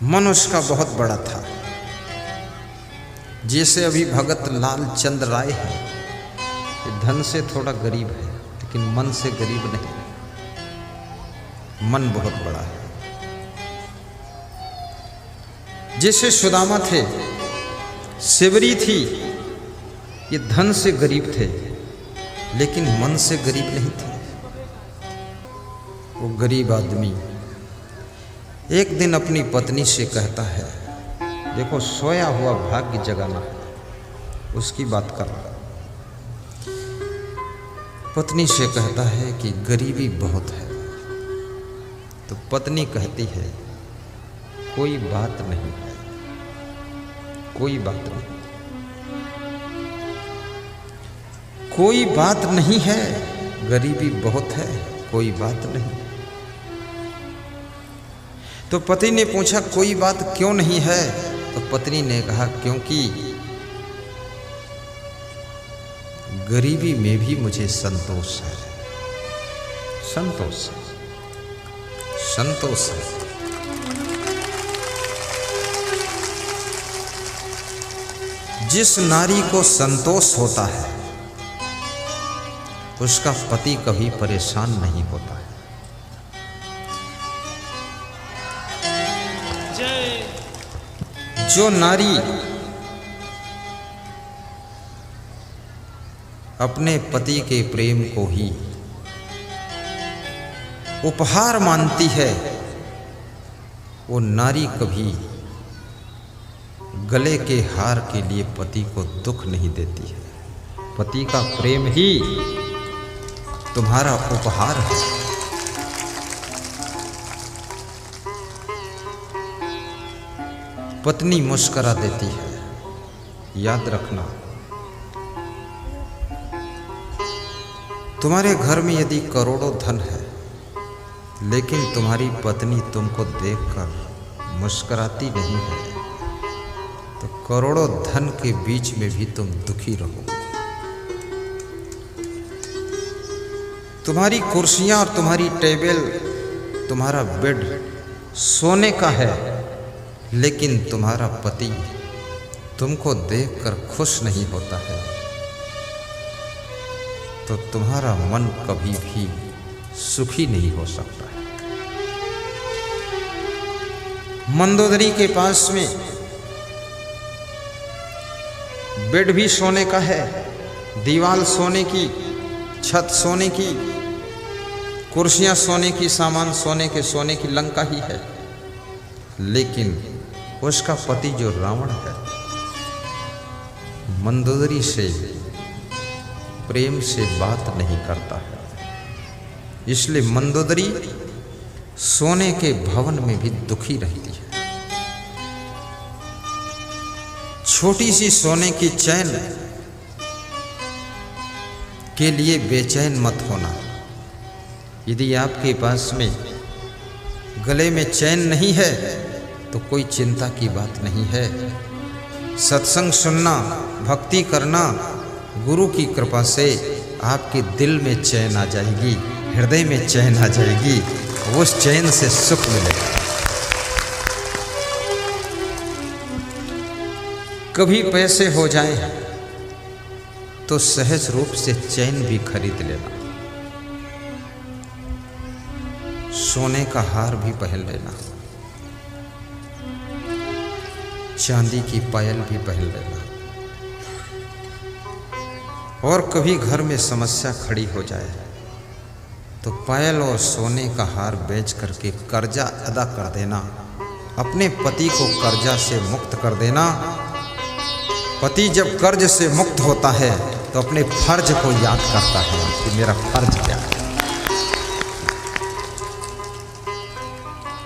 मन उसका बहुत बड़ा था। जैसे अभी भगत लाल चंद राय है, धन से थोड़ा गरीब है लेकिन मन से गरीब नहीं। मन बहुत बड़ा है। जैसे सुदामा थे, शिवरी थी, ये धन से गरीब थे लेकिन मन से गरीब नहीं थे। वो गरीब आदमी एक दिन अपनी पत्नी से कहता है, देखो सोया हुआ भाग्य जगाना है, उसकी बात कर रहा। पत्नी से कहता है कि गरीबी बहुत है। तो पत्नी कहती है, कोई बात नहीं है, कोई बात नहीं, कोई बात नहीं है, गरीबी बहुत है, कोई बात नहीं। तो पति ने पूछा, कोई बात क्यों नहीं है? तो पत्नी ने कहा, क्योंकि गरीबी में भी मुझे संतोष है, संतोष है, संतोष है। जिस नारी को संतोष होता है उसका पति कभी परेशान नहीं होता है। जो नारी अपने पति के प्रेम को ही उपहार मानती है, वो नारी कभी गले के हार के लिए पति को दुख नहीं देती है। पति का प्रेम ही तुम्हारा उपहार है। पत्नी मुस्करा देती है। याद रखना, तुम्हारे घर में यदि करोड़ों धन है लेकिन तुम्हारी पत्नी तुमको देखकर मुस्कराती नहीं है तो करोड़ों धन के बीच में भी तुम दुखी रहोगे। तुम्हारी कुर्सियां और तुम्हारी टेबल, तुम्हारा बेड सोने का है लेकिन तुम्हारा पति तुमको देखकर खुश नहीं होता है तो तुम्हारा मन कभी भी सुखी नहीं हो सकता है। मंदोदरी के पास में बेड भी सोने का है, दीवार सोने की, छत सोने की, कुर्सियां सोने की, सामान सोने की लंका ही है, लेकिन उसका पति जो रावण है मंदोदरी से प्रेम से बात नहीं करता है। इसलिए मंदोदरी सोने के भवन में भी दुखी रहती है। छोटी सी सोने की चैन के लिए बेचैन मत होना। यदि आपके पास में गले में चैन नहीं है तो कोई चिंता की बात नहीं है। सत्संग सुनना, भक्ति करना, गुरु की कृपा से आपके दिल में चैन आ जाएगी, हृदय में चैन आ जाएगी, उस चैन से सुख मिलेगा। कभी पैसे हो जाए तो सहज रूप से चैन भी खरीद लेना, सोने का हार भी पहन लेना, चांदी की पायल भी पहन लेना। और कभी घर में समस्या खड़ी हो जाए तो पायल और सोने का हार बेच करके कर्जा अदा कर देना, अपने पति को कर्जा से मुक्त कर देना। पति जब कर्ज से मुक्त होता है तो अपने फर्ज को याद करता है कि मेरा फर्ज क्या है।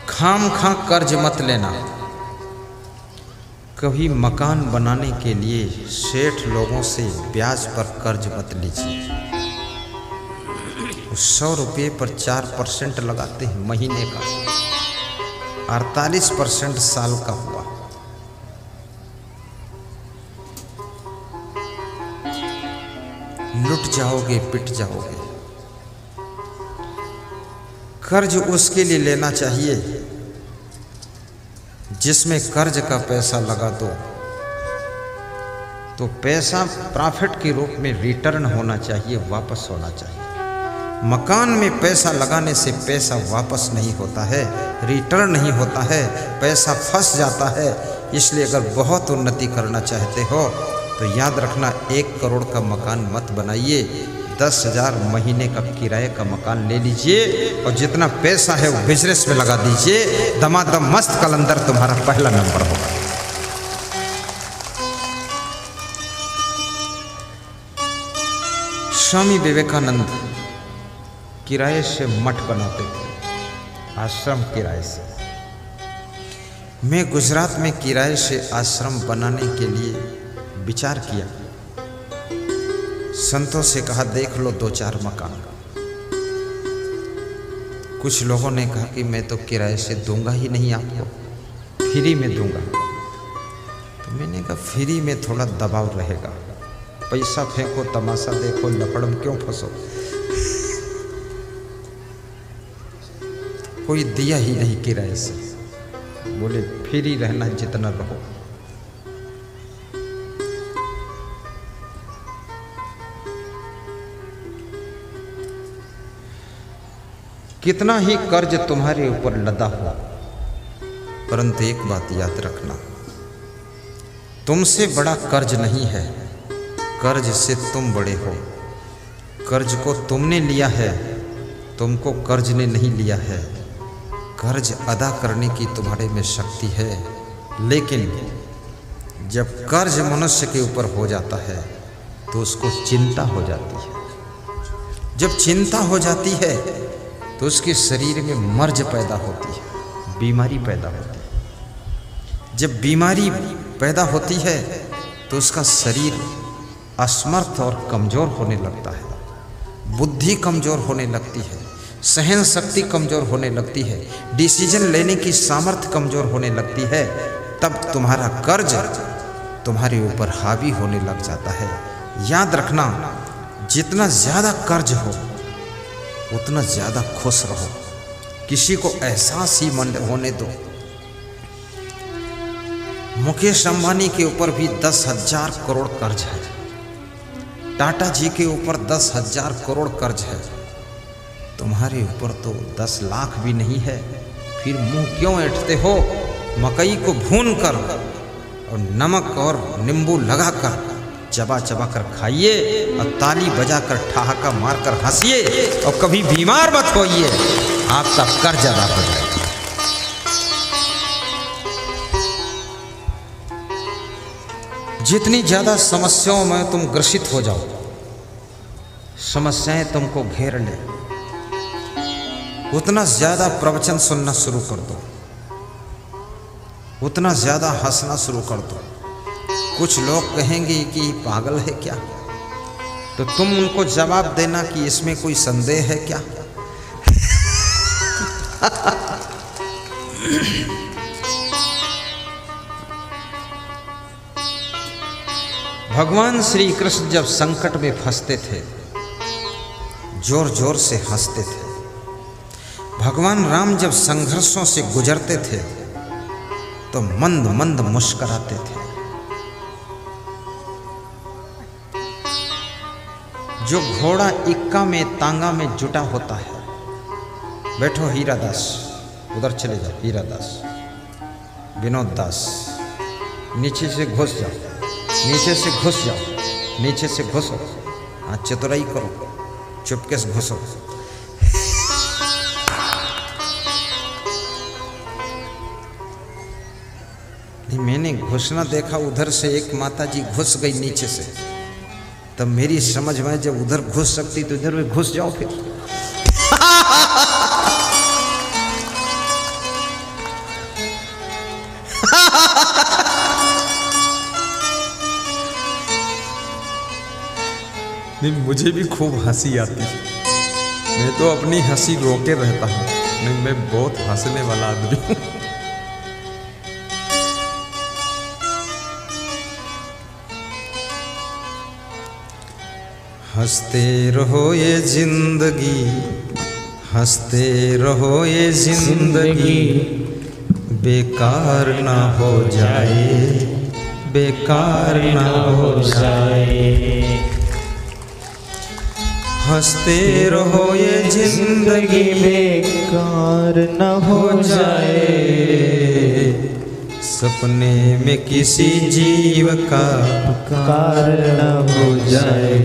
खाम खा कर्ज मत लेना। कभी मकान बनाने के लिए सेठ लोगों से ब्याज पर कर्ज मत लीजिए। 100 रुपये पर 4% लगाते हैं महीने का, 48% साल का हुआ। लुट जाओगे, पिट जाओगे। कर्ज उसके लिए लेना चाहिए जिसमें कर्ज का पैसा लगा दो तो पैसा प्रॉफिट के रूप में रिटर्न होना चाहिए, वापस होना चाहिए। मकान में पैसा लगाने से पैसा वापस नहीं होता है, रिटर्न नहीं होता है, पैसा फंस जाता है। इसलिए अगर बहुत उन्नति करना चाहते हो तो याद रखना 1 करोड़ का मकान मत बनाइए, 10,000 महीने का किराए का मकान ले लीजिए और जितना पैसा है वो बिजनेस में लगा दीजिए। दमादम मस्त कलंदर तुम्हारा पहला नंबर होगा। स्वामी विवेकानंद किराए से मठ बनाते थे, आश्रम किराए से। मैं गुजरात में किराए से आश्रम बनाने के लिए विचार किया। संतों से कहा देख लो 2-4 मकान। कुछ लोगों ने कहा कि मैं तो किराए से दूंगा ही नहीं, आपको फ्री में दूंगा। तो मैंने कहा फ्री में थोड़ा दबाव रहेगा, पैसा फेंको, तमाशा देखो, लपड़ में क्यों फंसो। कोई दिया ही नहीं किराए से, बोले फ्री रहना जितना रहो। कितना ही कर्ज तुम्हारे ऊपर लदा हो, परंतु एक बात याद रखना, तुमसे बड़ा कर्ज नहीं है, कर्ज से तुम बड़े हो। कर्ज को तुमने लिया है, तुमको कर्ज ने नहीं लिया है। कर्ज अदा करने की तुम्हारे में शक्ति है, लेकिन जब कर्ज मनुष्य के ऊपर हो जाता है तो उसको चिंता हो जाती है। जब चिंता हो जाती है तो उसके शरीर में मर्ज पैदा होती है, बीमारी पैदा होती है। जब बीमारी पैदा होती है तो उसका शरीर असमर्थ और कमज़ोर होने लगता है, बुद्धि कमज़ोर होने लगती है, सहन शक्ति कमज़ोर होने लगती है, डिसीजन लेने की सामर्थ्य कमज़ोर होने लगती है। तब तुम्हारा कर्ज तुम्हारे ऊपर हावी होने लग जाता है। याद रखना, जितना ज़्यादा कर्ज हो उतना ज़्यादा खुश रहो। किसी को एहसास ही होने दो। मुकेश अंबानी के ऊपर भी 10,000 करोड़ कर्ज है, टाटा जी के ऊपर 10,000 करोड़ कर्ज है। तुम्हारे ऊपर तो 10 लाख भी नहीं है, फिर मुंह क्यों ऐंठते हो? मकई को भून कर और नमक और नींबू लगाकर चबा चबा कर खाइए और ताली बजाकर ठहाका मारकर हंसिए और कभी बीमार मत होइए, आपका कर्ज अदा हो जाएगा। जितनी ज्यादा समस्याओं में तुम ग्रसित हो जाओ, समस्याएं तुमको घेर ले, उतना ज्यादा प्रवचन सुनना शुरू कर दो, उतना ज्यादा हंसना शुरू कर दो। कुछ लोग कहेंगे कि पागल है क्या, तो तुम उनको जवाब देना कि इसमें कोई संदेह है क्या। भगवान श्री कृष्ण जब संकट में फंसते थे जोर जोर से हंसते थे। भगवान राम जब संघर्षों से गुजरते थे तो मंद मंद मुस्कुराते थे। जो घोड़ा इक्का में तांगा में जुटा होता है, बैठो हीरा दास, उधर चले जाओ, हीरा दास, विनोद दास, नीचे से घुस जाओ, नीचे से घुस जाओ, नीचे से घुसो, हाँ चतुराई करो, चुपके से घुसो। मैंने घुसना देखा, उधर से एक माता जी घुस गई नीचे से, तब मेरी समझ में जब उधर घुस सकती तो इधर भी घुस जाओ फिर। नहीं, मुझे भी खूब हंसी आती है, मैं तो अपनी हंसी रोके रहता हूँ। नहीं, मैं बहुत हंसने वाला आदमी हूँ। हंसते रहो ये जिंदगी, हंसते रहो ये जिंदगी, बेकार ना हो जाए, बेकार ना हो जाए। हंसते रहो ये जिंदगी बेकार न हो जाए। सपने में किसी जीव का अपकार न हो जाए,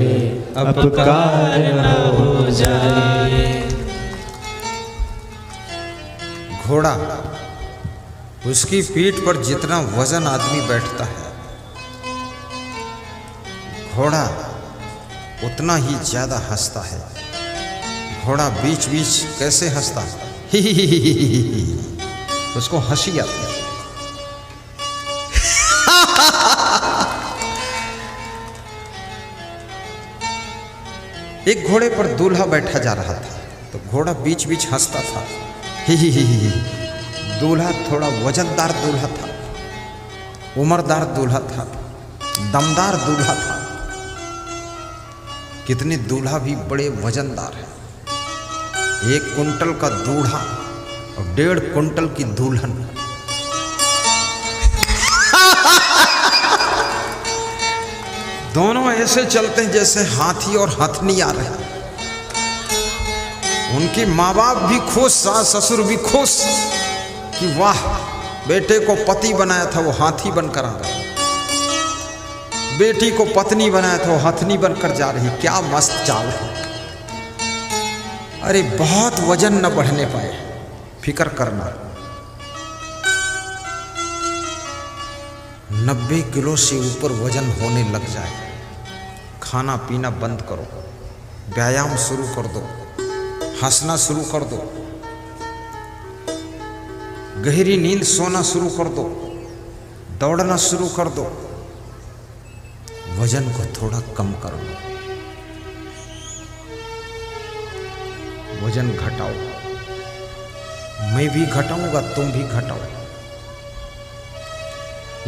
अपकार न हो जाए। घोड़ा, उसकी पीठ पर जितना वजन आदमी बैठता है, घोड़ा उतना ही ज्यादा हंसता है। घोड़ा बीच बीच कैसे हंसता है, ही ही ही ही ही ही। उसको हंसी आती है। एक घोड़े पर दूल्हा बैठा जा रहा था, तो घोड़ा बीच बीच हंसता था, ही ही ही ही। दूल्हा थोड़ा वजनदार दूल्हा था, उम्रदार दूल्हा था, दमदार दूल्हा था। कितने दूल्हा भी बड़े वजनदार हैं। 1 कुंटल का दूल्हा और 1.5 कुंटल की दुल्हन। दोनों ऐसे चलते हैं जैसे हाथी और हथनी आ रहे हैं। उनके माँ बाप भी खुश, सास ससुर भी खुश कि वाह, बेटे को पति बनाया था वो हाथी बनकर आ रहा है, बेटी को पत्नी बनाया था वो हथनी बनकर जा रही। क्या मस्त चाल है। अरे बहुत वजन न बढ़ने पाए, फिक्र करना। 90 किलो से ऊपर वजन होने लग जाए, खाना पीना बंद करो, व्यायाम शुरू कर दो, हंसना शुरू कर दो, गहरी नींद सोना शुरू कर दो, दौड़ना शुरू कर दो, वजन को थोड़ा कम कर लो, वजन घटाओ। मैं भी घटाऊंगा, तुम भी घटाओ,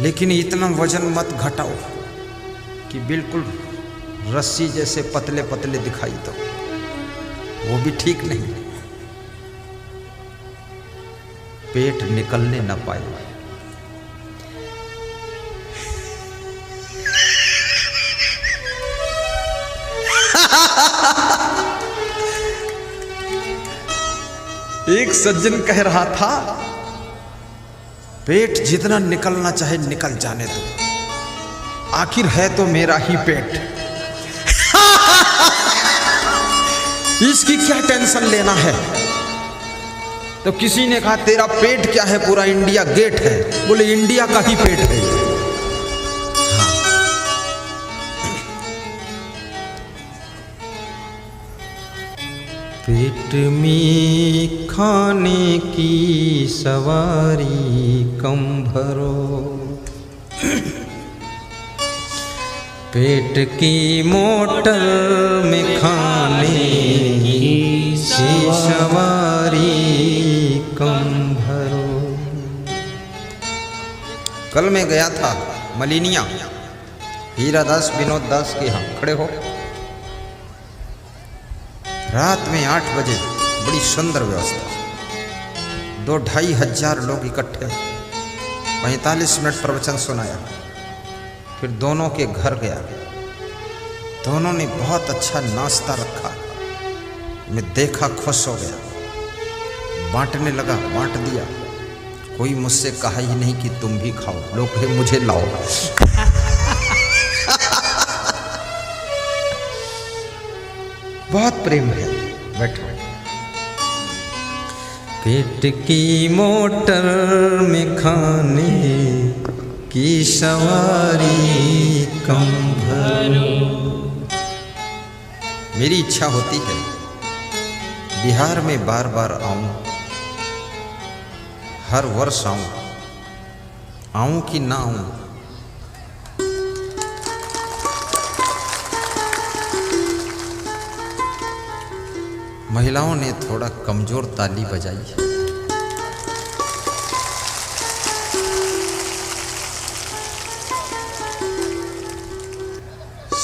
लेकिन इतना वजन मत घटाओ कि बिल्कुल रस्सी जैसे पतले पतले दिखाई दो, वो भी ठीक नहीं। पेट निकलने न पाए। एक सज्जन कह रहा था, पेट जितना निकलना चाहे निकल जाने दो, आखिर है तो मेरा ही पेट। इसकी क्या टेंशन लेना है। तो किसी ने कहा, तेरा पेट क्या है, पूरा इंडिया गेट है। बोले इंडिया का ही पेट है। पेट में खाने की सवारी कम भरो, पेट की मोटर में खाने की सवारी कम भरो। कल मैं गया था मलिनिया, हीरा दास विनोद दास के यहाँ। खड़े हो। रात में 8 बजे बड़ी सुंदर व्यवस्था, 2-2.5 हजार लोग इकट्ठे, 45 मिनट प्रवचन सुनाया। फिर दोनों के घर गया, दोनों ने बहुत अच्छा नाश्ता रखा। मैं देखा, खुश हो गया, बांटने लगा, बांट दिया। कोई मुझसे कहा ही नहीं कि तुम भी खाओ, लोग कहे मुझे लाओ। बहुत प्रेम है। बैठो। पेट की मोटर में खाने की सवारी कम भरो। मेरी इच्छा होती है बिहार में बार बार आऊं, हर वर्ष आऊं कि ना आऊं। महिलाओं ने थोड़ा कमजोर ताली बजाई है।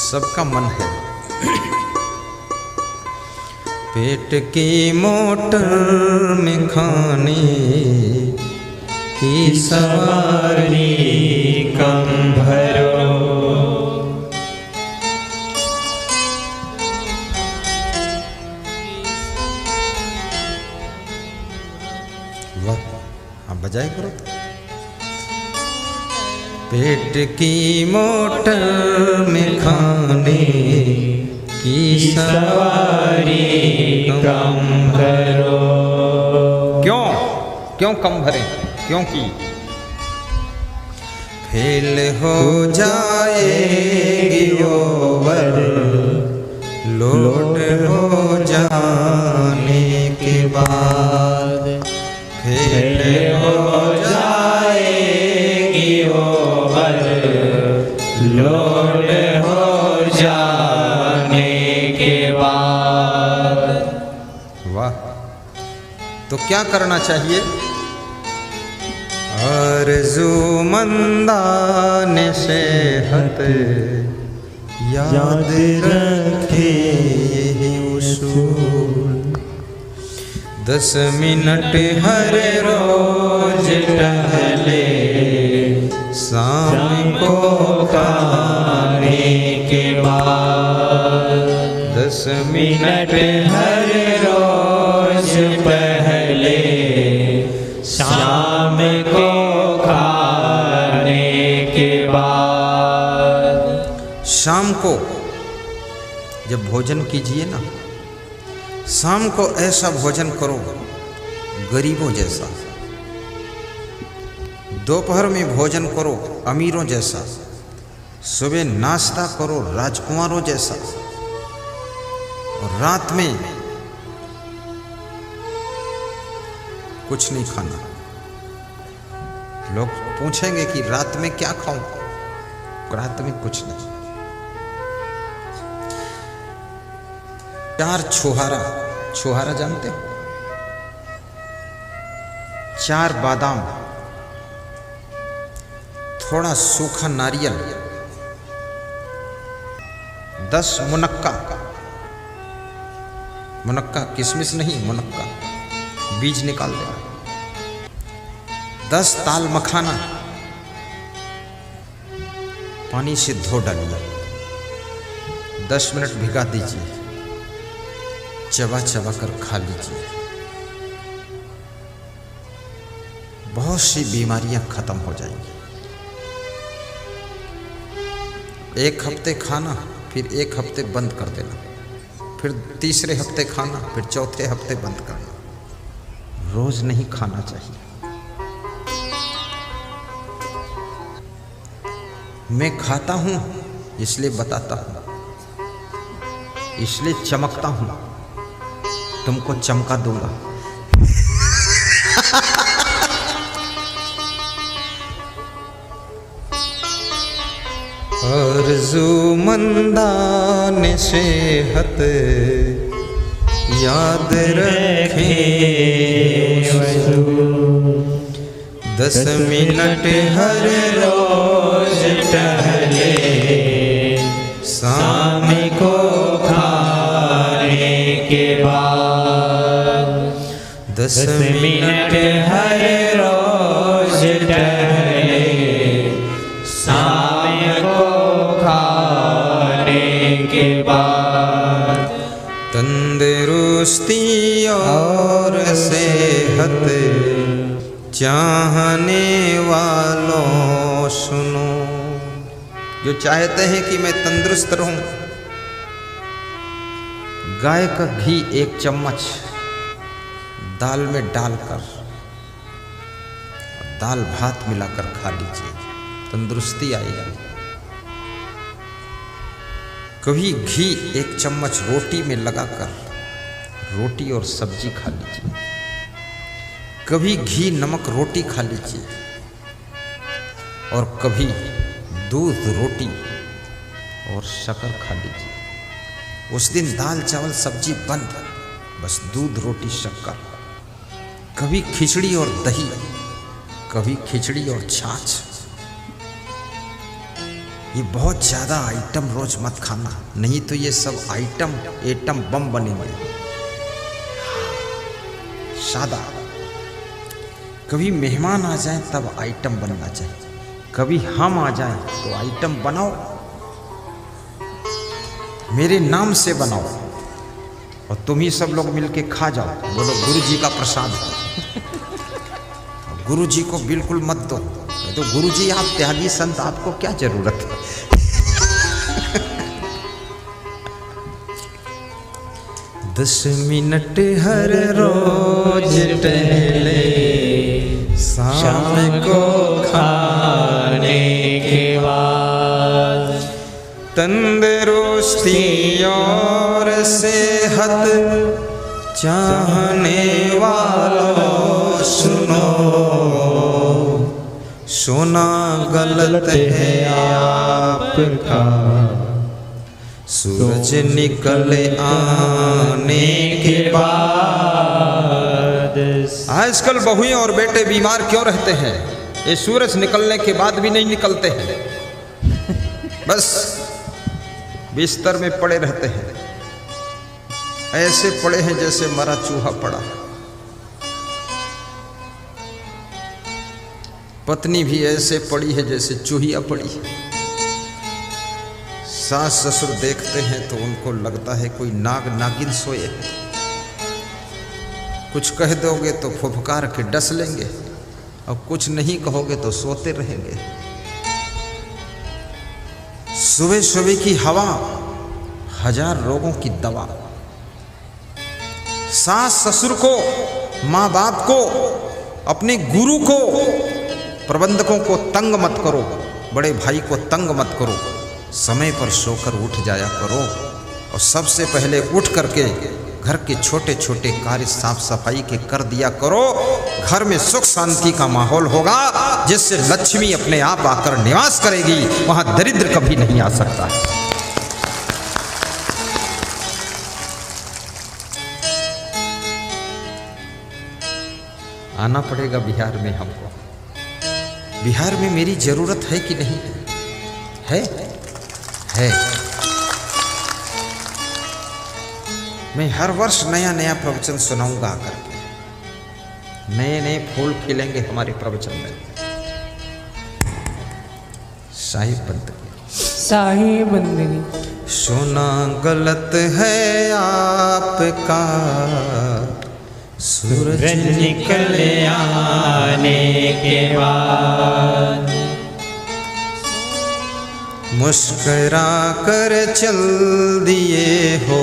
सबका मन है। पेट की मोटर में खाने की सवारी कम भरो। वाह, आप बजाए करो। पेट की मोटर में खाने की सवारी कम भरो। क्यों कम भरे? क्योंकि फेल हो जाएगी ओवर लोड हो जाने के बाद। फेल हो जाएगी ओवर लोड हो जाने के बाद। वाह, तो क्या करना चाहिए? आरज़ू मंदाने सेहत याद रखे यही उसूल। 10 मिनट हर रोज टहले शाम को खाने के बाद। 10 मिनट हर रोज पहले शाम को खाने के बाद। शाम को जब भोजन कीजिए ना, शाम को ऐसा भोजन करो गरीबों जैसा। दोपहर में भोजन करो अमीरों जैसा। सुबह नाश्ता करो राजकुमारों जैसा। और रात में कुछ नहीं खाना। लोग पूछेंगे कि रात में क्या खाऊं? रात में कुछ नहीं। 4 छुहारा, छुहारा जानते हो? 4 बादाम, थोड़ा सूखा नारियल, 10 मुनक्का, मुनक्का किशमिश नहीं, मुनक्का बीज निकाल देना। 10 ताल मखाना पानी से धो डालिए। 10 मिनट भिगा दीजिए, चबा चबा कर खा लीजिए। बहुत सी बीमारियां खत्म हो जाएंगी। 1 हफ्ते खाना, फिर 1 हफ्ते बंद कर देना, फिर तीसरे हफ्ते खाना, फिर चौथे हफ्ते बंद करना। रोज नहीं खाना चाहिए। मैं खाता हूं इसलिए बताता हूं, इसलिए चमकता हूं, तुमको चमका दूंगा। आरज़ू मंदाने सेहत याद रखे 10 मिनट हर रोज टहले शाम को खाने के बाद। 10 मिनट हर रोज टहले शाम को खाने के बाद। तंदुरुस्ती और सेहत चाहने वालों सुनो। जो चाहते हैं कि मैं तंदुरुस्त रहूं, गाय का घी 1 चम्मच दाल में डालकर दाल भात मिलाकर खा लीजिए, तंदुरुस्ती आएगी। कभी घी 1 चम्मच रोटी में लगाकर रोटी और सब्जी खा लीजिए। कभी घी नमक रोटी खा लीजिए, और कभी दूध रोटी और शक्कर खा लीजिए। उस दिन दाल चावल सब्जी बंद, बस दूध रोटी शक्कर। कभी खिचड़ी और दही, कभी खिचड़ी और छाछ। ये बहुत ज़्यादा आइटम रोज मत खाना, नहीं तो ये सब आइटम एटम बम बनेंगे। सादा कभी मेहमान आ जाएं तब आइटम बनना चाहिए, कभी हम आ जाएं तो आइटम बनाओ, मेरे नाम से बनाओ और तुम ही सब लोग मिलके खा जाओ। बोलो गुरु जी का प्रसाद है। गुरु जी को बिल्कुल मत दो, तो गुरु जी आप त्यागी संत, आपको क्या जरूरत है। दस मिनट हर रोज टहले शाम को खाने के बाद, तंदुरुस्ती और सेहत चाहने वालों सुनो, सोना गलत है आपका, सूरज निकल आने के बाद। आजकल बहुएं और बेटे बीमार क्यों रहते हैं? ये सूरज निकलने के बाद भी नहीं निकलते हैं, बस बिस्तर में पड़े रहते हैं, ऐसे पड़े हैं जैसे मरा चूहा पड़ा। पत्नी भी ऐसे पड़ी है जैसे चूहिया पड़ी है। सास ससुर देखते हैं तो उनको लगता है कोई नाग नागिन सोए है। कुछ कह दोगे तो फुफकार के डस लेंगे और कुछ नहीं कहोगे तो सोते रहेंगे। सुबह सुबह की हवा 1000 रोगों की दवा। सास ससुर को, माँ बाप को, अपने गुरु को, प्रबंधकों को तंग मत करो, बड़े भाई को तंग मत करो। समय पर सोकर उठ जाया करो और सबसे पहले उठ करके घर के छोटे छोटे कार्य साफ सफाई के कर दिया करो। घर में सुख शांति का माहौल होगा जिससे लक्ष्मी अपने आप आकर निवास करेगी, वहां दरिद्र कभी नहीं आ सकता। आना पड़ेगा बिहार में हमको। बिहार में मेरी जरूरत है कि नहीं है? है। मैं हर वर्ष नया नया प्रवचन सुनाऊंगा आकर के। नए नए फूल खिलेंगे हमारे प्रवचन में। साहिब बंदगी, साहिब बंदगी। सोना गलत है आपका, सूरज निकल आने के बाद, मुस्करा कर चल दिए हो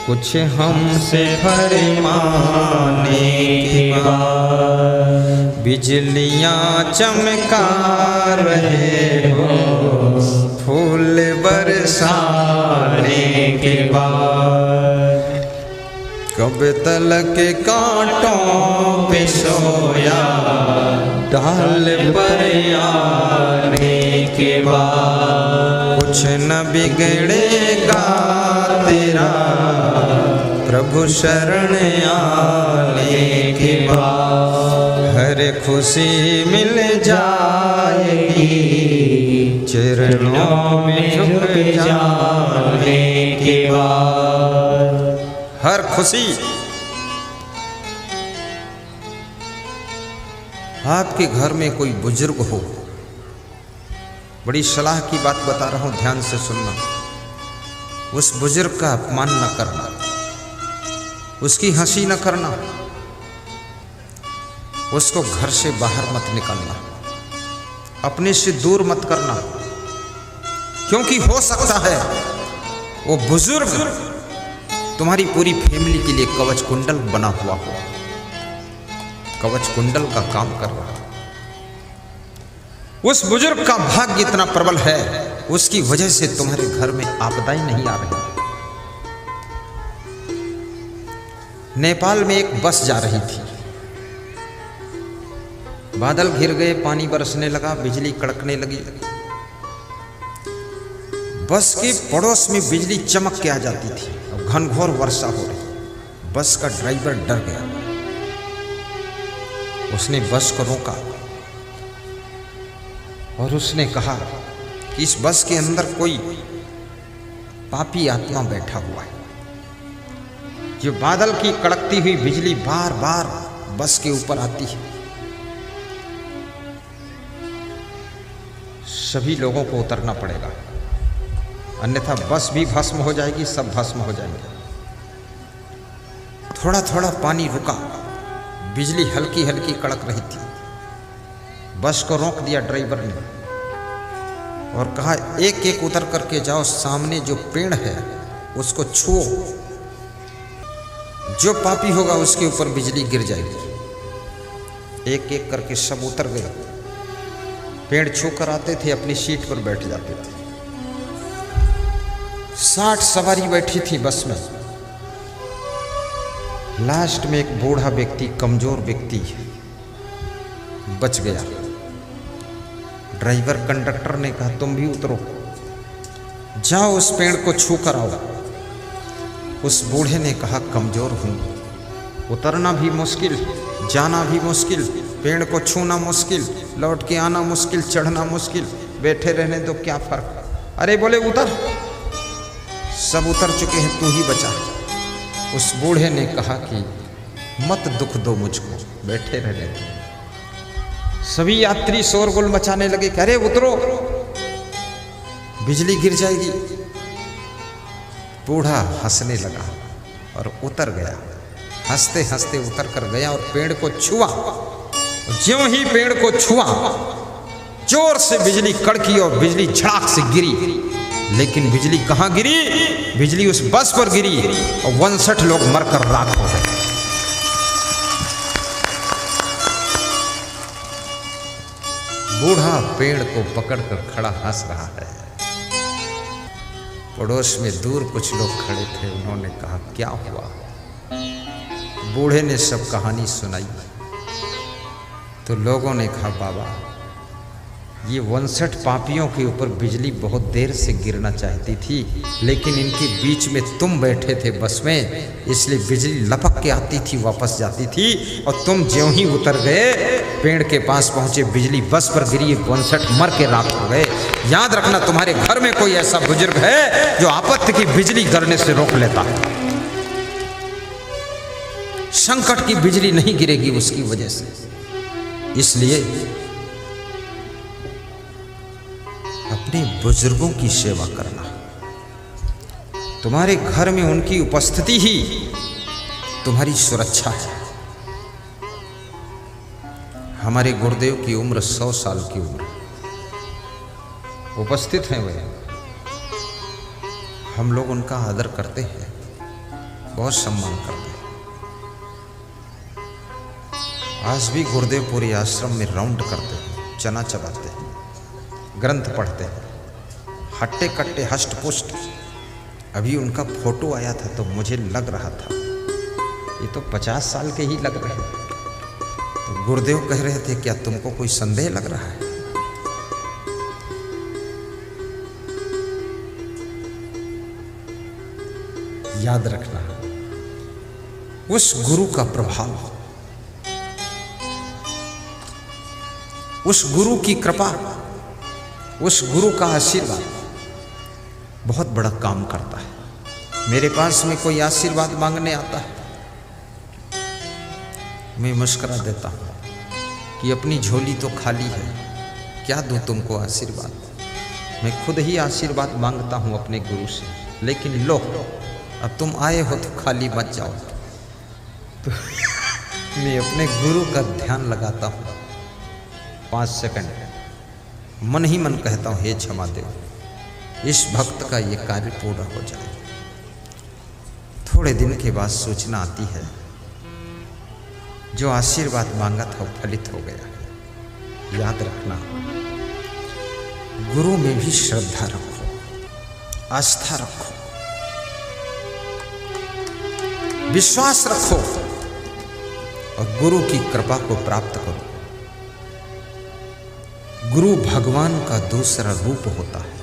कुछ हमसे फरमाने के बाद। बिजलियां चमका रहे हो फूल बरसाने के बाद। कब तलक कांटों पे सोया डाल पर आने के बाद। कुछ न बिगड़ेगा तेरा प्रभु शरण आने के बाद। हर खुशी मिल जाएगी चरणों में झुक जाने के बाद। हर खुशी। आपके घर में कोई बुजुर्ग हो, बड़ी सलाह की बात बता रहा हूं, ध्यान से सुनना। उस बुजुर्ग का अपमान न करना, उसकी हंसी न करना, उसको घर से बाहर मत निकालना, अपने से दूर मत करना, क्योंकि हो सकता है वो बुजुर्ग तुम्हारी पूरी फैमिली के लिए कवच कुंडल बना हुआ हो, कवच कुंडल का काम कर रहा है। उस बुजुर्ग का भाग्य इतना प्रबल है, उसकी वजह से तुम्हारे घर में आपदाएं नहीं आ रही। नेपाल में एक बस जा रही थी, बादल घिर गए, पानी बरसने लगा, बिजली कड़कने लगी। बस के पड़ोस में बिजली चमक के आ जाती थी और घनघोर वर्षा हो रही। बस का ड्राइवर डर गया, उसने बस को रोका और उसने कहा कि इस बस के अंदर कोई पापी आत्मा बैठा हुआ है, जो बादल की कड़कती हुई बिजली बार बार बस के ऊपर आती है। सभी लोगों को उतरना पड़ेगा, अन्यथा बस भी भस्म हो जाएगी, सब भस्म हो जाएंगे। थोड़ा थोड़ा पानी रुका, बिजली हल्की हल्की कड़क रही थी। बस को रोक दिया ड्राइवर ने और कहा एक एक उतर करके जाओ, सामने जो पेड़ है उसको छुओ, जो पापी होगा उसके ऊपर बिजली गिर जाएगी। एक एक करके सब उतर गए। पेड़ छू कर आते थे, अपनी सीट पर बैठ जाते थे। 60 सवारी बैठी थी बस में। लास्ट में एक बूढ़ा व्यक्ति, कमजोर व्यक्ति बच गया। ड्राइवर कंडक्टर ने कहा तुम भी उतरो, जाओ उस पेड़ को छू कर आओ। उस बूढ़े ने कहा कमजोर हूं, उतरना भी मुश्किल, जाना भी मुश्किल, पेड़ को छूना मुश्किल, लौट के आना मुश्किल, चढ़ना मुश्किल, बैठे रहने दो क्या फर्क। अरे बोले उतर। सब उतर चुके हैं, तू ही बचा। उस बूढ़े ने कहा कि मत दुख दो मुझको, बैठे रहने दो। सभी यात्री शोरगुल मचाने लगे कि अरे उतरो, बिजली गिर जाएगी। बूढ़ा हंसने लगा और उतर गया। हंसते हंसते उतर कर गया और पेड़ को छुआ। ज्यों ही पेड़ को छुआ, जोर से बिजली कड़की और बिजली झड़ाक से गिरी। लेकिन बिजली कहाँ गिरी? बिजली उस बस पर गिरी और 59 लोग मरकर राख हो गए। बूढ़ा पेड़ को पकड़कर खड़ा हंस रहा है। पड़ोस में दूर कुछ लोग खड़े थे, उन्होंने कहा क्या हुआ? बूढ़े ने सब कहानी सुनाई। तो लोगों ने कहा बाबा, ये 59 पापियों के ऊपर बिजली बहुत देर से गिरना चाहती थी, लेकिन इनके बीच में तुम बैठे थे बस में, इसलिए बिजली लपक के आती थी, वापस जाती थी। और तुम ज्यों ही उतर गए, पेड़ के पास पहुंचे, बिजली बस पर गिरी, 59 मर के राख हो गए। याद रखना, तुम्हारे घर में कोई ऐसा बुजुर्ग है जो आपत्ति की बिजली गिरने से रोक लेता है। संकट की बिजली नहीं गिरेगी उसकी वजह से। इसलिए अपने बुजुर्गों की सेवा करना। तुम्हारे घर में उनकी उपस्थिति ही तुम्हारी सुरक्षा है। हमारे गुरुदेव की उम्र 100 साल की उम्र, उपस्थित हैं वे। हम लोग उनका आदर करते हैं, बहुत सम्मान करते हैं। आज भी गुरुदेव पूरे आश्रम में राउंड करते हैं, चना चबाते हैं, ग्रंथ पढ़ते हैं, हट्टे कट्टे हष्ट पुष्ट। अभी उनका फोटो आया था तो मुझे लग रहा था ये तो 50 साल के ही लग रहे हैं। तो गुरुदेव कह रहे थे क्या तुमको कोई संदेह लग रहा है? याद रखना, उस गुरु का प्रभाव, उस गुरु की कृपा, उस गुरु का आशीर्वाद बहुत बड़ा काम करता है। मेरे पास में कोई आशीर्वाद मांगने आता है, मैं मुस्कुरा देता हूँ कि अपनी झोली तो खाली है, क्या दूँ तुमको आशीर्वाद। मैं खुद ही आशीर्वाद मांगता हूँ अपने गुरु से, लेकिन लो अब तुम आए हो तो खाली मत जाओ। तो मैं अपने गुरु का ध्यान लगाता हूँ 5 सेकंड, मन ही मन कहता हूँ हे क्षमा देव, इस भक्त का ये कार्य पूरा हो जाए। थोड़े दिन के बाद सूचना आती है जो आशीर्वाद मांगा था वो फलित हो गया। याद रखना, गुरु में भी श्रद्धा रखो, आस्था रखो, विश्वास रखो और गुरु की कृपा को प्राप्त करो। गुरु भगवान का दूसरा रूप होता है,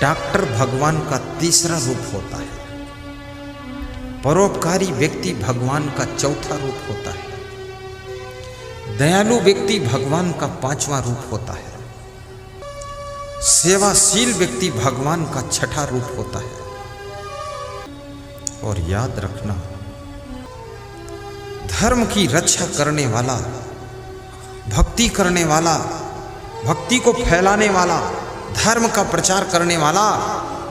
डॉक्टर भगवान का तीसरा रूप होता है, परोपकारी व्यक्ति भगवान का चौथा रूप होता है, दयालु व्यक्ति भगवान का 5वां रूप होता है, सेवाशील व्यक्ति भगवान का 6ठा रूप होता है। और याद रखना, धर्म की रक्षा करने वाला, भक्ति करने वाला, भक्ति को फैलाने वाला, धर्म का प्रचार करने वाला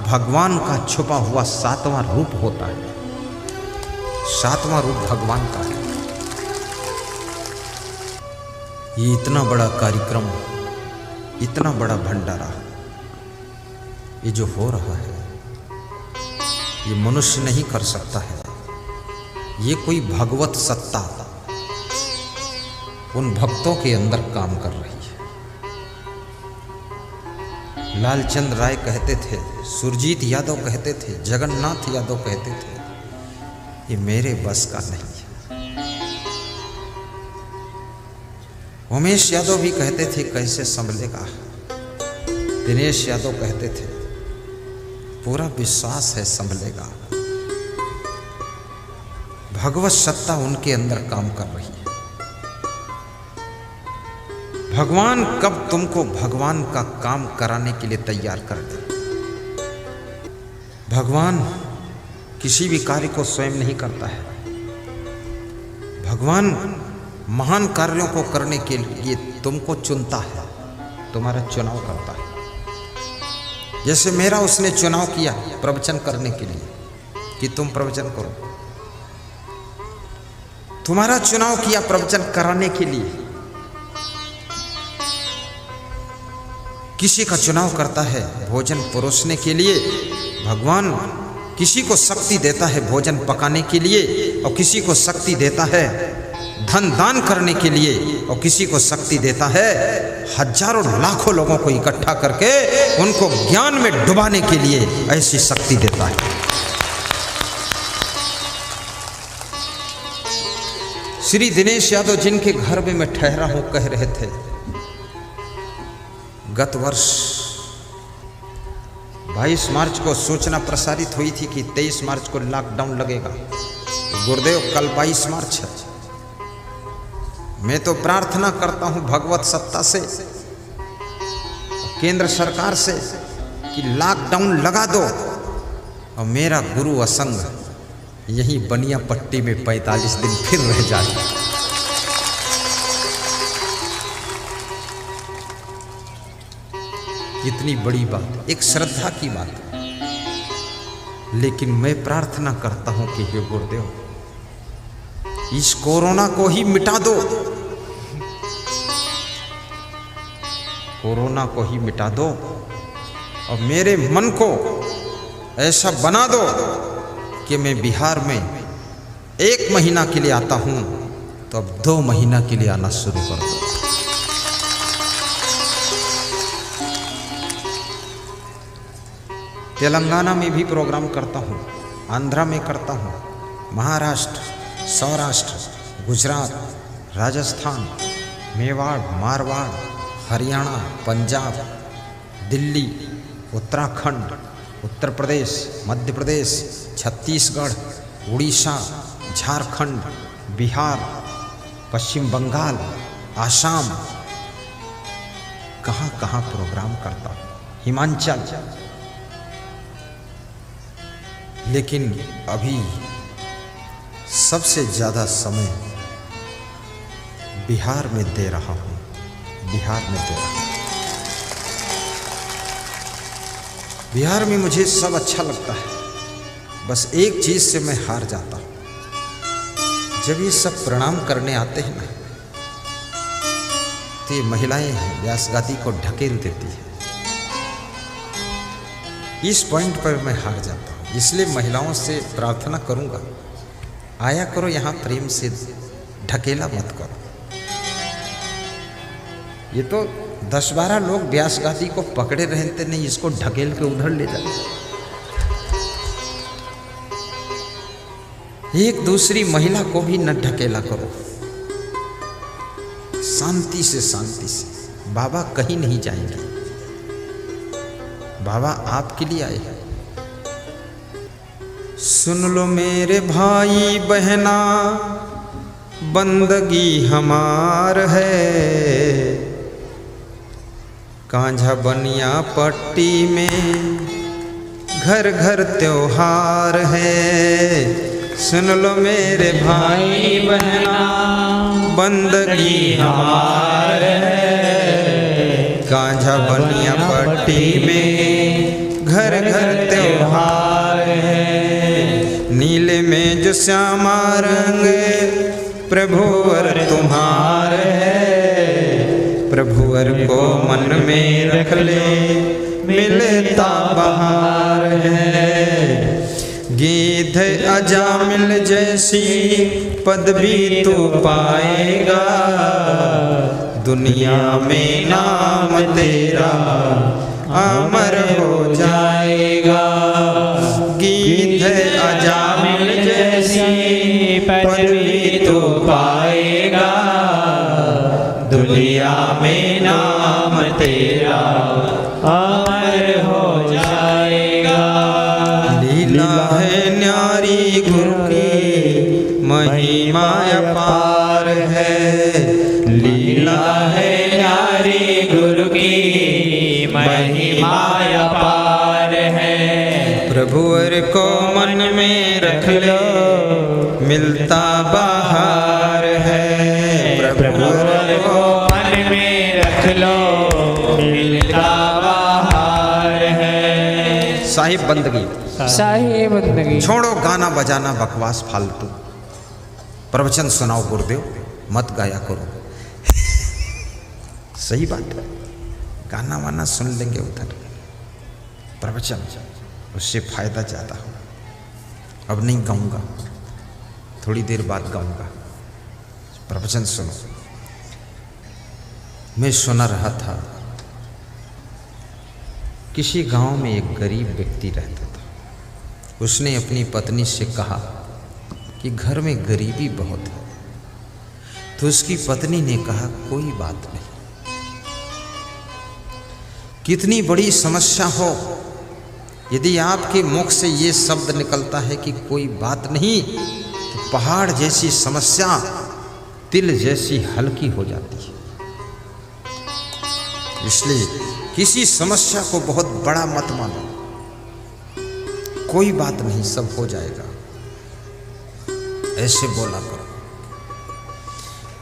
भगवान का छुपा हुआ 7वां रूप होता है। 7वां रूप भगवान का है। ये इतना बड़ा कार्यक्रम, इतना बड़ा भंडारा, ये जो हो रहा है, ये मनुष्य नहीं कर सकता है। ये कोई भगवत सत्ता उन भक्तों के अंदर काम कर रही है। लालचंद राय कहते थे, सुरजीत यादव कहते थे, जगन्नाथ यादव कहते थे, ये मेरे बस का नहीं है। उमेश यादव भी कहते थे कैसे संभलेगा। दिनेश यादव कहते थे पूरा विश्वास है संभलेगा। भगवत सत्ता उनके अंदर काम कर रही है। भगवान कब तुमको भगवान का काम कराने के लिए तैयार कर दे। भगवान किसी भी कार्य को स्वयं नहीं करता है। भगवान महान कार्यों को करने के लिए तुमको चुनता है, तुम्हारा चुनाव करता है। जैसे मेरा उसने चुनाव किया प्रवचन करने के लिए कि तुम प्रवचन करो, तुम्हारा चुनाव किया प्रवचन कराने के लिए। किसी का चुनाव करता है भोजन परोसने के लिए, भगवान किसी को शक्ति देता है भोजन पकाने के लिए, और किसी को शक्ति देता है धन दान करने के लिए, और किसी को शक्ति देता है हजारों लाखों लोगों को इकट्ठा करके उनको ज्ञान में डुबाने के लिए, ऐसी शक्ति देता है। श्री दिनेश यादव जिनके घर में मैं ठहरा हूं कह रहे थे, गत वर्ष 22 मार्च को सूचना प्रसारित हुई थी कि 23 मार्च को लॉकडाउन लगेगा। गुरुदेव कल 22 मार्च है। मैं तो प्रार्थना करता हूं भगवत सत्ता से, केंद्र सरकार से कि लॉकडाउन लगा दो और मेरा गुरु असंग यहीं बनिया पट्टी में 45 दिन फिर रह जाए। इतनी बड़ी बात, एक श्रद्धा की बात, लेकिन मैं प्रार्थना करता हूं कि हे गुरुदेव इस कोरोना को ही मिटा दो, कोरोना को ही मिटा दो और मेरे मन को ऐसा बना दो कि मैं बिहार में 1 महीना के लिए आता हूं तो अब 2 महीना के लिए आना शुरू कर दो। तेलंगाना में भी प्रोग्राम करता हूँ, आंध्रा में करता हूँ, महाराष्ट्र, सौराष्ट्र, गुजरात, राजस्थान, मेवाड़, मारवाड़, हरियाणा, पंजाब, दिल्ली, उत्तराखंड, उत्तर प्रदेश, मध्य प्रदेश, छत्तीसगढ़, उड़ीसा, झारखंड, बिहार, पश्चिम बंगाल, आसाम, कहाँ कहाँ प्रोग्राम करता हूँ, हिमाचल। लेकिन अभी सबसे ज़्यादा समय बिहार में दे रहा हूँ, बिहार में दे रहा हूँ। बिहार में मुझे सब अच्छा लगता है, बस एक चीज़ से मैं हार जाता हूँ। जब ये सब प्रणाम करने आते हैं ना, तो ये महिलाएं व्यासगादी को ढकेल देती है। इस पॉइंट पर मैं हार जाता हूँ। इसलिए महिलाओं से प्रार्थना करूंगा, आया करो यहाँ प्रेम से, ढकेला मत करो। ये तो 10-12 लोग व्यासगादी को पकड़े रहते नहीं, इसको ढकेल के उधर ले जाते। एक दूसरी महिला को भी न ढकेला करो, शांति से, शांति से। बाबा कहीं नहीं जाएंगे, बाबा आपके लिए आए हैं। सुन लो मेरे भाई बहना, बंदगी हमार है, कांझा बनिया पट्टी में घर घर त्योहार है। सुन लो मेरे भाई बहना, बंदगी हमार है। कांझा बनिया पट्टी में घर घर त्योहार है। नीले में जो श्यामा रंग प्रभुवर तुम्हार है। प्रभुवर को मन में रख ले, मिलता बहार है। गीध अजामिल जैसी पदवी तू पाएगा, दुनिया में नाम तेरा अमर हो जाएगा। गीध अजामिल जैसी पदवी तू पाएगा, दुनिया में नाम तेरा अमर हो जाएगा। लीला है न्यारी गुरु की महिमा अपार है। लीला है न्यारी गुरु की महिमा अपार है। प्रभुवर को मन में रख लो, मिलता बहार है। प्रभुवर को मन में रख लो, मिलता बहार है। साहिब बंदगी, साहिब बंदगी। छोड़ो गाना बजाना बकवास फालतू, प्रवचन सुनाओ गुरुदेव, मत गाया करो। सही बात है, गाना वाना सुन लेंगे उधर, प्रवचन उससे फायदा ज़्यादा हो। अब नहीं गाऊंगा, थोड़ी देर बाद गाऊंगा, प्रवचन सुनो। मैं सुना रहा था, किसी गांव में एक गरीब व्यक्ति रहता था। उसने अपनी पत्नी से कहा कि घर में गरीबी बहुत है। तो उसकी पत्नी ने कहा कोई बात नहीं, कितनी बड़ी समस्या हो, यदि आपके मुख से ये शब्द निकलता है कि कोई बात नहीं, तो पहाड़ जैसी समस्या तिल जैसी हल्की हो जाती है। इसलिए किसी समस्या को बहुत बड़ा मत मानो, कोई बात नहीं, सब हो जाएगा, ऐसे बोला करो।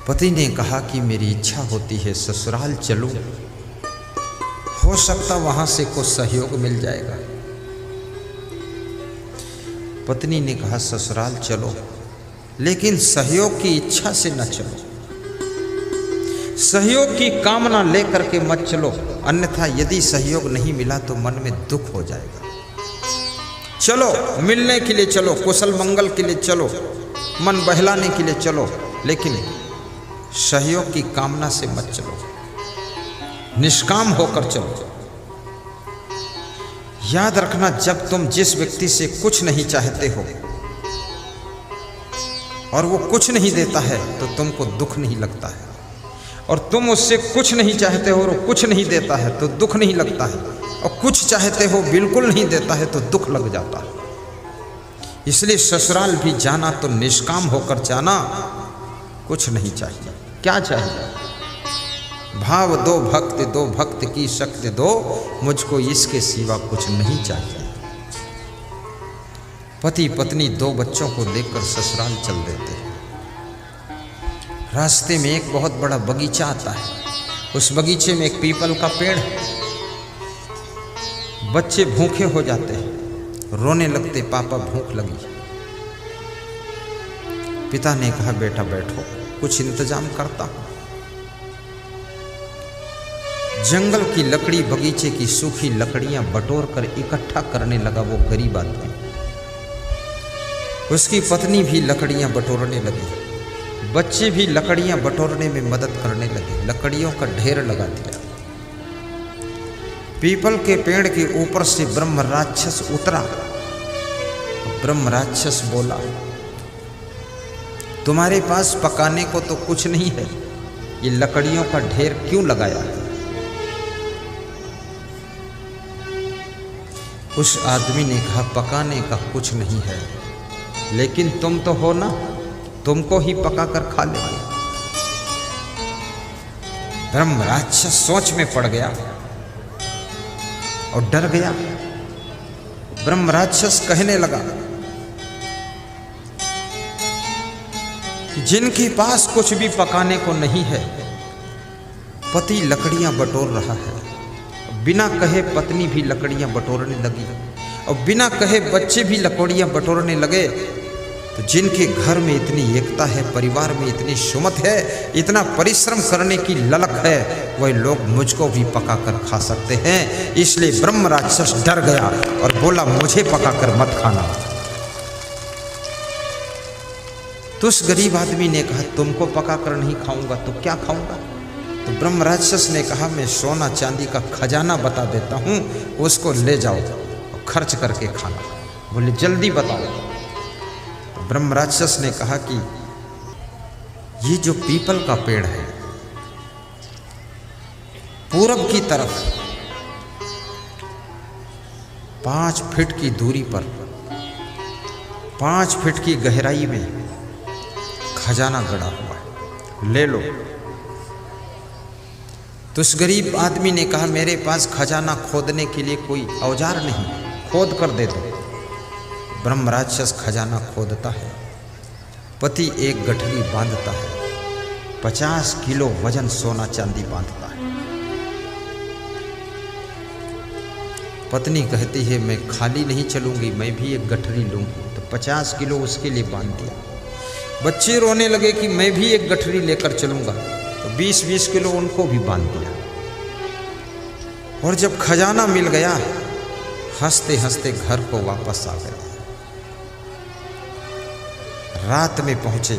पति ने कहा कि मेरी इच्छा होती है ससुराल चलूं, हो सकता वहां से कुछ सहयोग मिल जाएगा। पत्नी ने कहा ससुराल चलो, लेकिन सहयोग की इच्छा से न चलो, सहयोग की कामना लेकर के मत चलो, अन्यथा यदि सहयोग नहीं मिला तो मन में दुख हो जाएगा। चलो मिलने के लिए चलो, कुशल मंगल के लिए चलो, मन बहलाने के लिए चलो, लेकिन सहयोग की कामना से मत चलो, निष्काम होकर चलो। याद रखना, जब तुम जिस व्यक्ति से कुछ नहीं चाहते हो और वो कुछ नहीं देता है तो तुमको दुख नहीं लगता है, और तुम उससे कुछ नहीं चाहते हो और वो कुछ नहीं देता है तो दुख नहीं लगता है, और कुछ चाहते हो बिल्कुल नहीं देता है तो दुख लग जाता है। इसलिए ससुराल भी जाना तो निष्काम होकर जाना, कुछ नहीं चाहिए। क्या चाहिए? भाव दो भक्त दो, भक्त की शक्ति दो, मुझको इसके सिवा कुछ नहीं चाहिए। पति पत्नी दो बच्चों को लेकर ससुराल चल देते हैं। रास्ते में एक बहुत बड़ा बगीचा आता है, उस बगीचे में एक पीपल का पेड़ है। बच्चे भूखे हो जाते हैं, रोने लगते, पापा भूख लगी। पिता ने कहा बेटा बैठो, कुछ इंतजाम करता हूं। जंगल की लकड़ी, बगीचे की सूखी लकड़ियां बटोर कर इकट्ठा करने लगा वो गरीब आदमी। उसकी पत्नी भी लकड़ियां बटोरने लगी, बच्चे भी लकड़ियां बटोरने में मदद करने लगे। लकड़ियों का ढेर लगा दिया। पीपल के पेड़ के ऊपर से ब्रह्म राक्षस उतरा। ब्रह्म राक्षस बोला तुम्हारे पास पकाने को तो कुछ नहीं है, ये लकड़ियों का ढेर क्यों लगाया है? उस आदमी ने कहा पकाने का कुछ नहीं है, लेकिन तुम तो हो ना, तुमको ही पका कर खा लेंगे। ब्रह्म राक्षस सोच में पड़ गया और डर गया। ब्रह्म राक्षस कहने लगा जिनके पास कुछ भी पकाने को नहीं है, पति लकड़ियां बटोर रहा है, बिना कहे पत्नी भी लकड़ियां बटोरने लगी और बिना कहे बच्चे भी लकड़ियां बटोरने लगे। तो जिनके घर में इतनी एकता है, परिवार में इतनी सुमत है, इतना परिश्रम करने की ललक है, वह लोग मुझको भी पकाकर खा सकते हैं। इसलिए ब्रह्म राक्षस डर गया और बोला मुझे पकाकर मत खाना। तो उस गरीब आदमी ने कहा तुमको पकाकर नहीं खाऊंगा तो क्या खाऊंगा? तो ब्रह्म राक्षस ने कहा मैं सोना चांदी का खजाना बता देता हूँ, उसको ले जाओ और खर्च करके खाना। बोले जल्दी बताओ। तो ब्रह्म राक्षस ने कहा कि ये जो पीपल का पेड़ है, पूरब की तरफ 5 फीट की दूरी पर 5 फीट की गहराई में खजाना गड़ा हुआ है, ले लो। तो उस गरीब आदमी ने कहा मेरे पास खजाना खोदने के लिए कोई औजार नहीं, खोद कर दे दो। ब्रह्म राक्षस खजाना खोदता है, पति एक गठरी बांधता है, 50 किलो वजन सोना चांदी बांधता है। पत्नी कहती है मैं खाली नहीं चलूंगी, मैं भी एक गठरी लूंगी। तो 50 किलो उसके लिए बांध दिया। बच्चे रोने लगे कि मैं भी एक गठरी लेकर चलूंगा, तो 20-20 किलो उनको भी बांध दिया। और जब खजाना मिल गया, हंसते हंसते घर को वापस आ गए। रात में पहुंचे,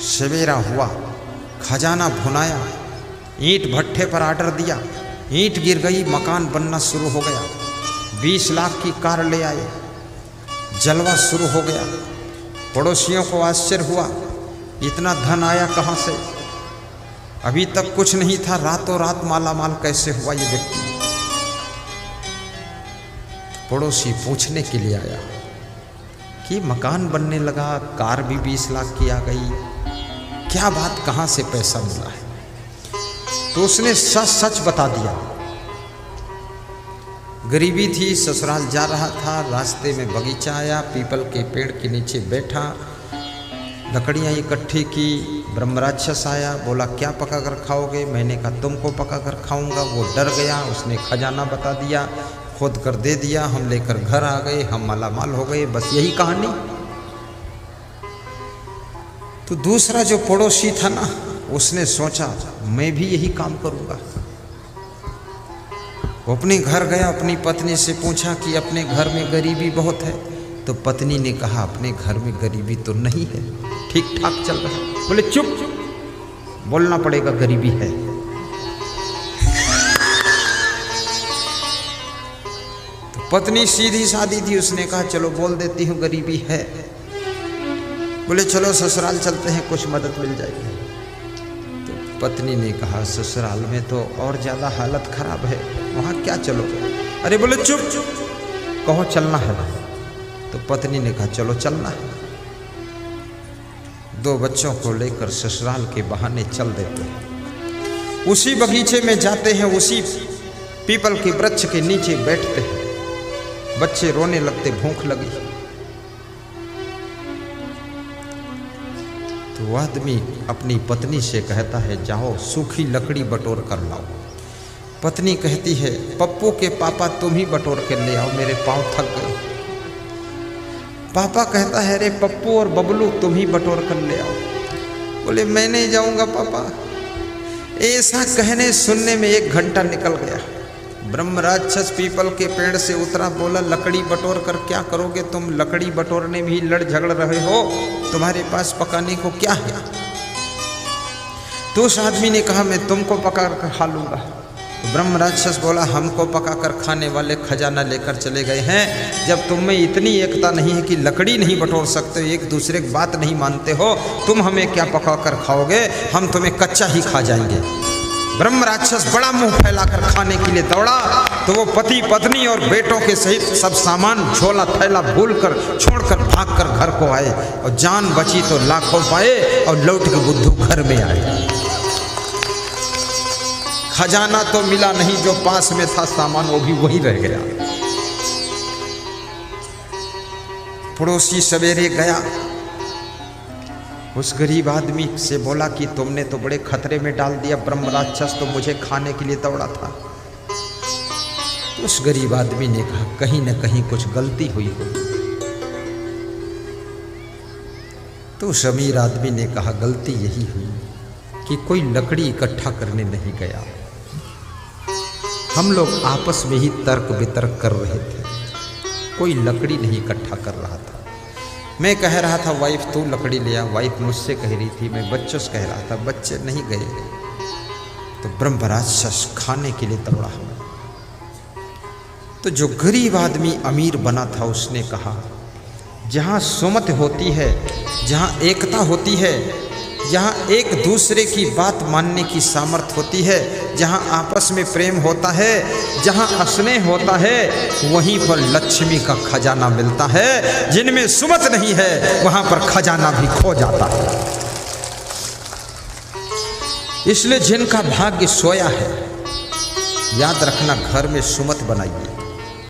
सवेरा हुआ, खजाना भुनाया, ईंट भट्ठे पर आर्डर दिया, ईंट गिर गई, मकान बनना शुरू हो गया। 20 लाख की कार ले आए, जलवा शुरू हो गया। पड़ोसियों को आश्चर्य हुआ इतना धन आया कहाँ से? अभी तक कुछ नहीं था, रातों रात माला माल कैसे हुआ ये व्यक्ति? पड़ोसी पूछने के लिए आया कि मकान बनने लगा, कार भी 20 लाख की आ गई, क्या बात, कहाँ से पैसा मिला है? तो उसने सच सच बता दिया। गरीबी थी, ससुराल जा रहा था, रास्ते में बगीचा आया, पीपल के पेड़ के नीचे बैठा, लकड़ियाँ इकट्ठी की। ब्रह्म राक्षस आया, बोला क्या पका कर खाओगे? मैंने कहा तुमको पका कर खाऊंगा। वो डर गया, उसने खजाना बता दिया, खोद कर दे दिया, हम लेकर घर आ गए, हम मालामाल हो गए। बस यही कहानी। तो दूसरा जो पड़ोसी था ना, उसने सोचा मैं भी यही काम करूंगा। वो अपने घर गया, अपनी पत्नी से पूछा कि अपने घर में गरीबी बहुत है? तो पत्नी ने कहा अपने घर में गरीबी तो नहीं है, ठीक ठाक चल रहा है। बोले चुप, बोलना पड़ेगा गरीबी है। तो पत्नी सीधी सादी थी, उसने कहा चलो बोल देती हूँ गरीबी है। बोले चलो ससुराल चलते हैं, कुछ मदद मिल जाएगी। पत्नी ने कहा ससुराल में तो और ज़्यादा हालत खराब है, वहाँ क्या चलो? अरे बोले चुप, कहो चलना है। तो पत्नी ने कहा चलो चलना है। 2 बच्चों को लेकर ससुराल के बहाने चल देते हैं। उसी बगीचे में जाते हैं, उसी पीपल के वृक्ष के नीचे बैठते हैं। बच्चे रोने लगते, भूख लगी। तो वह आदमी अपनी पत्नी से कहता है जाओ सूखी लकड़ी बटोर कर लाओ। पत्नी कहती है पप्पू के पापा तुम ही बटोर के ले आओ, मेरे पाँव थक गए। पापा कहता है अरे पप्पू और बबलू तुम ही बटोर कर ले आओ। बोले मैं नहीं जाऊंगा पापा। ऐसा कहने सुनने में 1 घंटा निकल गया। ब्रह्म राक्षस पीपल के पेड़ से उतरा, बोला लकड़ी बटोर कर क्या करोगे तुम? लकड़ी बटोरने भी लड़ झगड़ रहे हो, तुम्हारे पास पकाने को क्या है? तो उस आदमी ने कहा मैं तुमको पका कर खा लूंगा। तो ब्रह्म राक्षस बोला हमको पका कर खाने वाले खजाना लेकर चले गए हैं। जब तुम में इतनी एकता नहीं है कि लकड़ी नहीं बटोर सकते, एक दूसरे की बात नहीं मानते हो, तुम हमें क्या पका कर खाओगे? हम तुम्हें कच्चा ही खा जाएंगे। ब्रह्म राक्षस बड़ा मुंह फैलाकर खाने के लिए दौड़ा, तो वो पति पत्नी और बेटों के सहित सब सामान झोला थैला भूलकर छोड़कर भागकर घर को आए, और जान बची तो लाखों पाए और लौट के बुद्धू घर में आए। खजाना तो मिला नहीं, जो पास में था सामान वो भी वही रह गया। पड़ोसी सवेरे गया, उस गरीब आदमी से बोला कि तुमने तो बड़े खतरे में डाल दिया, ब्रह्म राक्षस तो मुझे खाने के लिए दौड़ा था। तो उस गरीब आदमी ने कहा कहीं न कहीं कुछ गलती हुई हो। तो उस अमीर आदमी ने कहा गलती यही हुई कि कोई लकड़ी इकट्ठा करने नहीं गया, हम लोग आपस में ही तर्क वितर्क कर रहे थे, कोई लकड़ी नहीं इकट्ठा कर रहा था। मैं कह रहा था वाइफ तू लकड़ी ले आ, वाइफ मुझसे कह रही थी, मैं बच्चों से कह रहा था, बच्चे नहीं गए। तो ब्रह्म राक्षस खाने के लिए दौड़ा। तो जो गरीब आदमी अमीर बना था उसने कहा जहाँ सुमत होती है, जहाँ एकता होती है, जहाँ एक दूसरे की बात मानने की सामर्थ्य होती है, जहाँ आपस में प्रेम होता है, जहाँ स्नेह होता है, वहीं पर लक्ष्मी का खजाना मिलता है। जिनमें सुमत नहीं है वहाँ पर खजाना भी खो जाता है। इसलिए जिनका भाग्य सोया है, याद रखना घर में सुमत बनाइए।